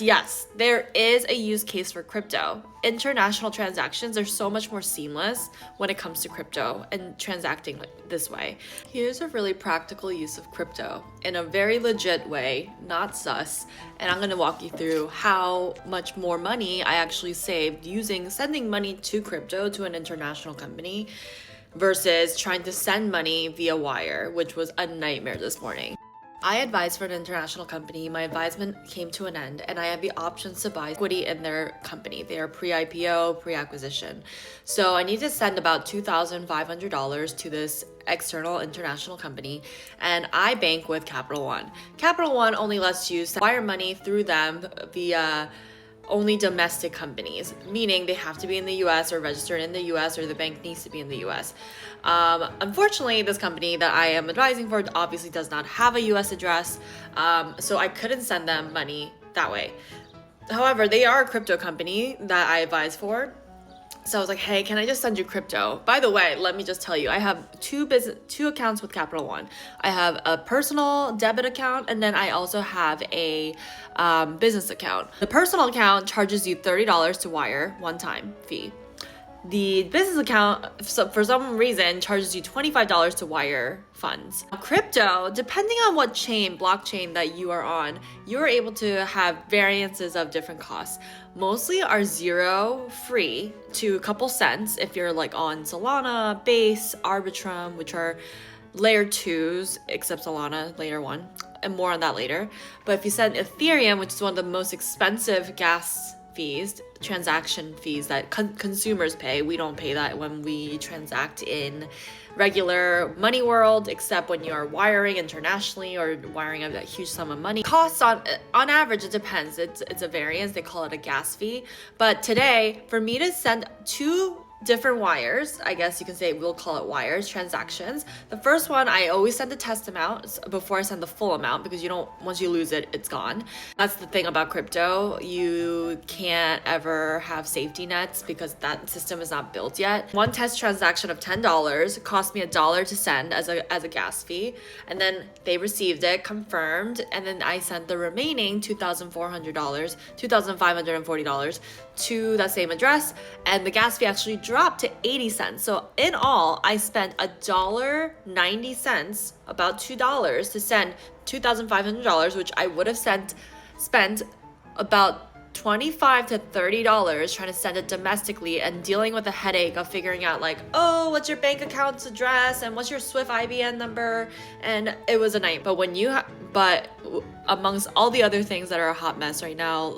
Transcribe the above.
Yes, there is a use case for crypto. International transactions are so much more seamless when it comes to crypto and transacting this way. Here's a really practical use of crypto in a very legit way, not sus, and I'm gonna walk you through how much more money I actually saved sending money to crypto to an international company versus trying to send money via wire, which was a nightmare this morning. I advised for an international company. My advisement came to an end, and I had the options to buy equity in their company. They are pre-IPO, pre-acquisition. So I need to send about $2,500 to this external international company, and I bank with Capital One. Capital One only lets you wire money through them via only domestic companies, meaning they have to be in the US or registered in the US, or the bank needs to be in the US. Unfortunately, this company that I am advising for obviously does not have a US address, so I couldn't send them money that way. However, they are a crypto company that I advise for. So I was like, hey, can I just send you crypto? By the way, let me just tell you, I have two accounts with Capital One. I have a personal debit account, and then I also have a business account. The personal account charges you $30 to wire, one-time fee. The business account, for some reason, charges you $25 to wire funds. Crypto, depending on what blockchain that you are on, you're able to have variances of different costs. Mostly are zero free to a couple cents if you're like on Solana, Base, Arbitrum, which are layer 2s, except Solana, layer 1, and more on that later. But if you send Ethereum, which is one of the most expensive gas fees, transaction fees that consumers pay. We don't pay that when we transact in regular money world, except when you are wiring internationally or wiring a huge sum of money. Costs on average, it depends. It's a variance. They call it a gas fee. But today, for me to send two different wires, I guess you can say, we'll call it wires, transactions. The first one, I always send the test amount before I send the full amount, because once you lose it, it's gone. That's the thing about crypto. You can't ever have safety nets because that system is not built yet. One test transaction of $10 cost me $1 to send as a gas fee. And then they received it, confirmed, and then I sent the remaining $2,540 to that same address, and the gas fee actually dropped to 80 cents. So in all, I spent $1.90, about $2 to send $2,500, which I would have spent about $25 to $30 trying to send it domestically, and dealing with the headache of figuring out like, oh, what's your bank account's address and what's your Swift IBAN number, and it was a night. But amongst all the other things that are a hot mess right now,